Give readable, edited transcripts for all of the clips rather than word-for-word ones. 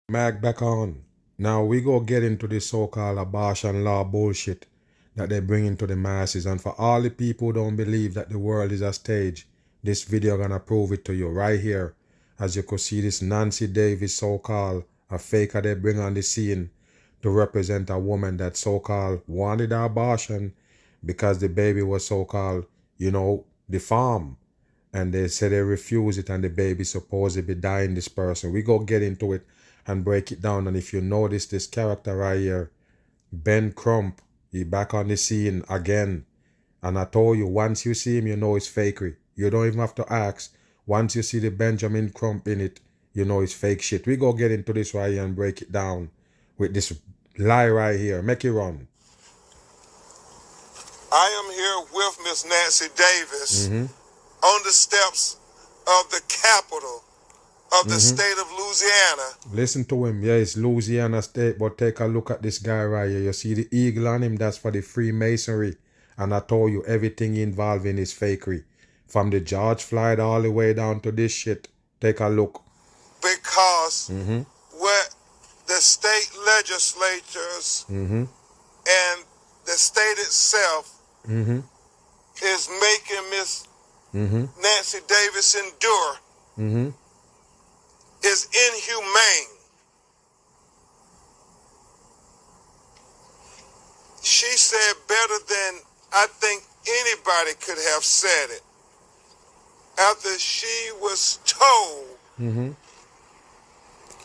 Mag back on. Now we go get into this so-called abortion law bullshit that they bring into the masses. And for all the people who don't believe that the world is a stage, this video gonna prove it to you right here. As you could see, this Nancy Davis so-called a faker they bring on the scene to represent a woman that so-called wanted an abortion because the baby was so-called, deformed. And they say they refuse it and the baby supposed to be dying this person. We go get into it and break it down. And if you notice this character right here, Ben Crump, he back on the scene again. And I told you, once you see him, you know it's fakery. You don't even have to ask. Once you see the Benjamin Crump in it, you know it's fake shit. We go get into this right here and break it down with this lie right here. Make it run. I am here with Miss Nancy Davis on the steps of the Capitol of the state of Louisiana. Listen to him. Yeah, it's Louisiana State, but take a look at this guy right here. You see the eagle on him? That's for the Freemasonry. And I told you, everything involved in is fakery. From the George Floyd all the way down to this shit. Take a look. Because what the state legislatures and the state itself is making Miss Nancy Davis endure is inhumane. She said better than I think anybody could have said it after she was told.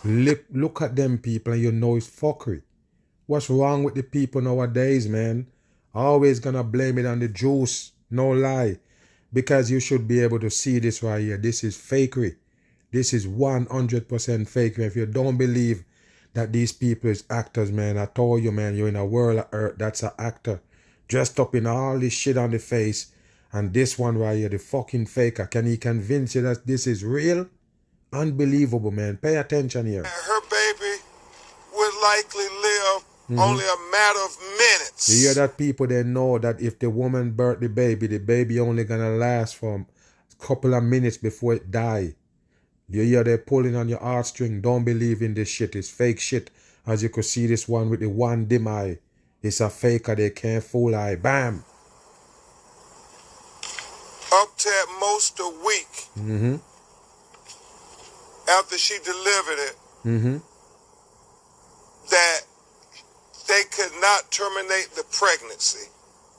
Look at them people and you know it's fuckery. What's wrong with the people nowadays, man? Always gonna blame it on the juice. No lie. Because you should be able to see this right here. This is fakery. This is 100% fakery. If you don't believe that these people is actors, man, I told you, man, you're in a world of hurt. That's an actor. Dressed up in all this shit on the face. And this one right here, the fucking faker. Can he convince you that this is real? Unbelievable, man. Pay attention here. Her baby would likely live only a matter of minutes. You hear that, people? They know that if the woman birth the baby only gonna last for a couple of minutes before it die. You hear they pulling on your heartstring. Don't believe in this shit. It's fake shit. As you could see this one with the one dim eye. It's a faker. They can't fool eye. Bam. Up to at most a week after she delivered it, that they could not terminate the pregnancy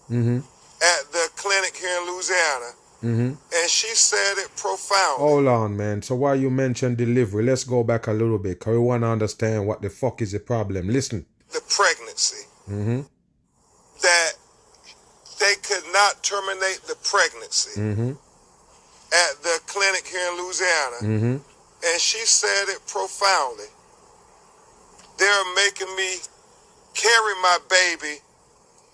at the clinic here in Louisiana. And she said it profoundly. Hold on, man. So why you mentioned delivery? Let's go back a little bit, because we want to understand what the fuck is the problem. Listen. The pregnancy. That they could not terminate the pregnancy at the clinic here in Louisiana. And she said it profoundly. They're making me carry my baby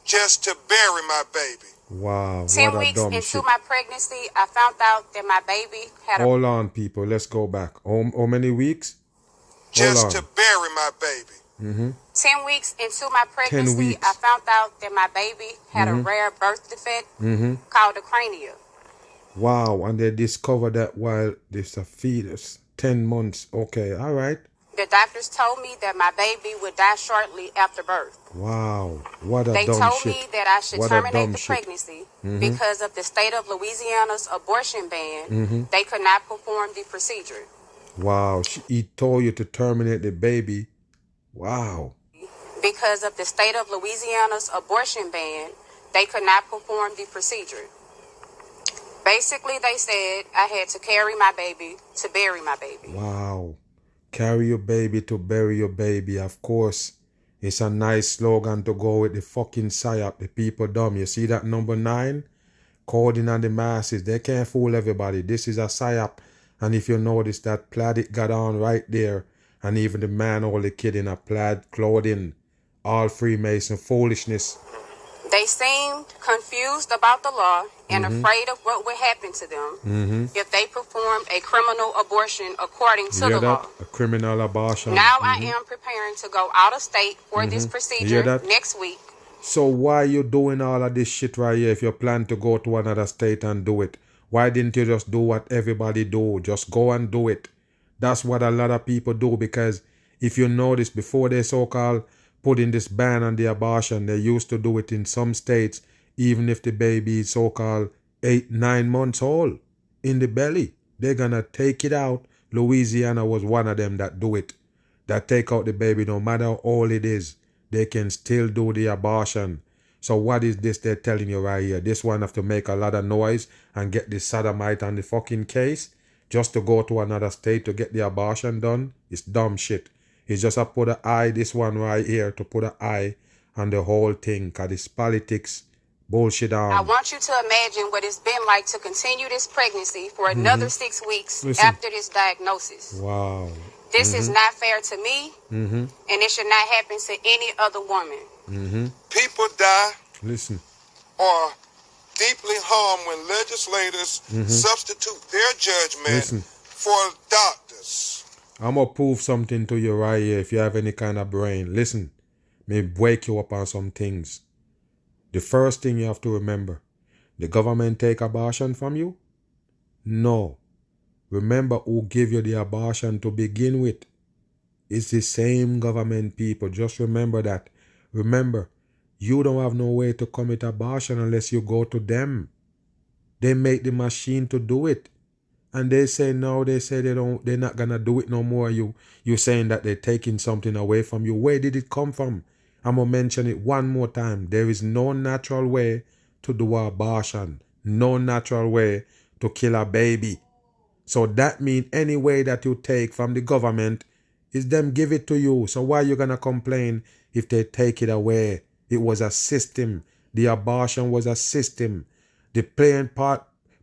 just to bury my baby. Wow. 10 weeks into my pregnancy, I found out that my baby had Hold on, people. Let's go back. How many weeks? Just to bury my baby. 10 weeks into my pregnancy, I found out that my baby had a rare birth defect called a crania. Wow. And they discovered that while there's a fetus. 10 months. Okay. All right. The doctors told me that my baby would die shortly after birth. Wow. What a They dumb told shit. me that I should What terminate the pregnancy because of the state of Louisiana's abortion ban. They could not perform the procedure. Wow. He told you to terminate the baby. Wow. Because of the state of Louisiana's abortion ban, they could not perform the procedure. Basically, they said I had to carry my baby to bury my baby. Wow. Carry your baby to bury your baby. Of course, it's a nice slogan to go with the fucking psyop. The people dumb. You see that number 9? Coding on the masses. They can't fool everybody. This is a psyop. And if you notice that plaid it got on right there. And even the man or the kid in a plaid clothing. All Freemason foolishness. They seemed confused about the law and afraid of what would happen to them if they performed a criminal abortion according to the law. A criminal abortion. Now I am preparing to go out of state for this procedure next week. So why you doing all of this shit right here if you plan to go to another state and do it? Why didn't you just do what everybody do? Just go and do it. That's what a lot of people do, because If you notice, before they so-called put in this ban on the abortion, they used to do it in some states, even if the baby is so-called 8, 9 months old in the belly. They're gonna take it out. Louisiana was one of them that do it. That take out the baby no matter how old it is. They can still do the abortion. So what is this they're telling you right here? This one have to make a lot of noise and get the sodomite on the fucking case just to go to another state to get the abortion done? It's dumb shit. It's just a put an eye, this one right here, to put an eye on the whole thing, because it's politics bullshit I on. want you to imagine what it's been like to continue this pregnancy for another 6 weeks Listen. after this diagnosis. Wow. This is not fair to me, and it should not happen to any other woman. People die Listen. or deeply harmed when legislators substitute their judgment Listen. for doctors. I'm going to prove something to you right here if you have any kind of brain. Listen, may wake you up on some things. The first thing you have to remember, the government take abortion from you? No. Remember who gave you the abortion to begin with. It's the same government people. Just remember that. Remember, you don't have no way to commit abortion unless you go to them. They make the machine to do it. And they say no, they say they're not gonna do it no more. You saying that they're taking something away from you. Where did it come from? I'm gonna mention it one more time. There is no natural way to do abortion. No natural way to kill a baby. So that means any way that you take from the government is them give it to you. So why you gonna complain if they take it away? It was a system. The abortion was a system. The Planned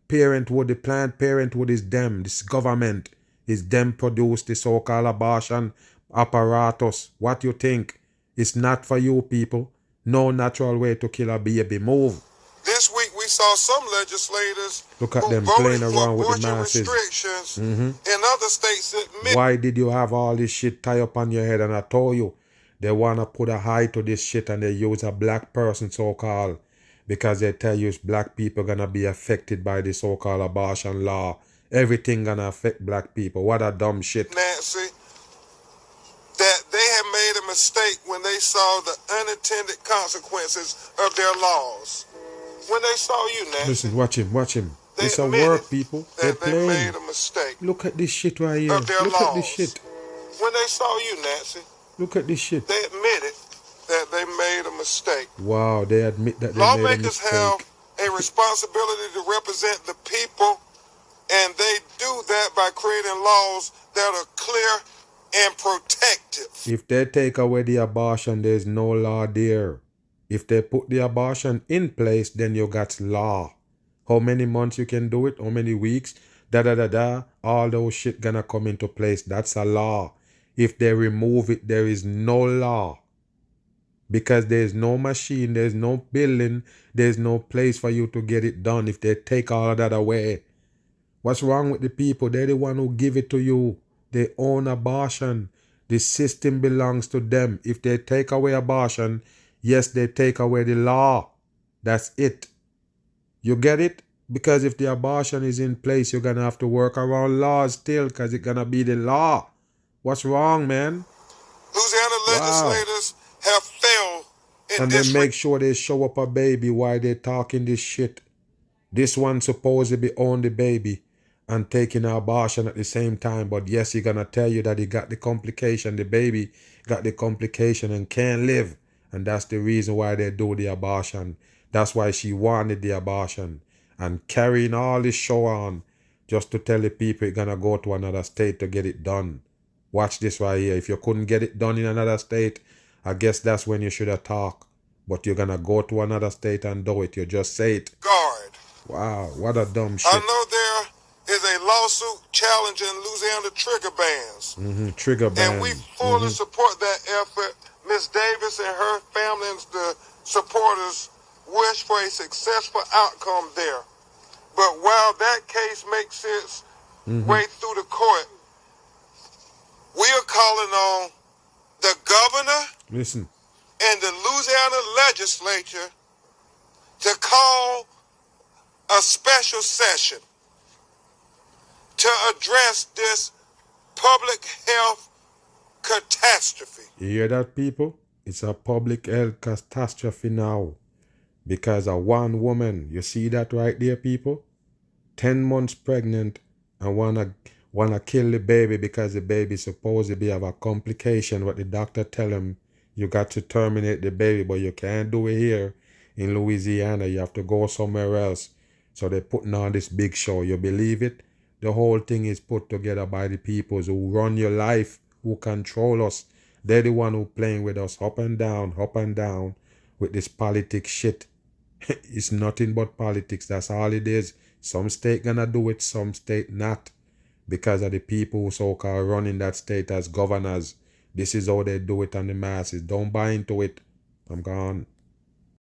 Parenthood is them. This government is them produce the so-called abortion apparatus. What you think? It's not for you people. No natural way to kill a baby. Move. This week we saw some legislators Look at who them voted playing for around with the abortion masses. restrictions in other states admit Why did you have all this shit tie up on your head? And I told you, they want to put a high to this shit and they use a black person so-called because they tell you black people going to be affected by the so-called abortion law. Everything going to affect black people. What a dumb shit. Nancy, that they have made a mistake when they saw the unintended consequences of their laws. When they saw you, Nancy, Listen, watch him. they It's a admitted work, people. They're that they playing. made a mistake Look at this shit right here. of their Look laws. at this shit. When they saw you, Nancy, Look at this shit. they admitted that they made a mistake. Wow, they admit that they made a Lawmakers have mistake. a responsibility to represent the people, and they do that by creating laws that are clear and protective. If they take away the abortion, there's no law there. If they put the abortion in place, then you got law. How many months you can do it? How many weeks? All those shit gonna come into place. That's a law. If they remove it, there is no law. Because there's no machine, there's no building, there's no place for you to get it done if they take all of that away. What's wrong with the people? They're the one who give it to you. They own abortion. The system belongs to them. If they take away abortion, yes, they take away the law. That's it. You get it? Because if the abortion is in place, you're going to have to work around laws still because it's going to be the law. What's wrong, man? Louisiana legislators have failed in And this they make sure they show up a baby while they're talking this shit. This one supposedly own the baby and taking an abortion at the same time. But yes, he's going to tell you that he got the complication. The baby got the complication and can't live. And that's the reason why they do the abortion. That's why she wanted the abortion. And carrying all this show on just to tell the people you're going to go to another state to get it done. Watch this right here. If you couldn't get it done in another state, I guess that's when you should have talked. But you're going to go to another state and do it. You just say it. guard. Wow, what a dumb shit. I know there is a lawsuit challenging Louisiana trigger bans. Trigger ban. And we fully support that effort. Ms. Davis and her family and the supporters wish for a successful outcome there. But while that case makes its way through the court, we are calling on the governor Listen, and the Louisiana legislature to call a special session to address this public health catastrophe. You hear that, people? It's a public health catastrophe now. Because of one woman. You see that right there, people? 10 months pregnant and wanna kill the baby because the baby supposedly have a complication. What the doctor tell him, you got to terminate the baby, but you can't do it here in Louisiana. You have to go somewhere else. So they're putting on this big show. You believe it? The whole thing is put together by the peoples who run your life, who control us. They're the one who playing with us up and down with this politics shit. It's nothing but politics. That's all it is. Some state gonna do it, some state not. Because of the people who so-called running that state as governors. This is how they do it on the masses. Don't buy into it. I'm gone.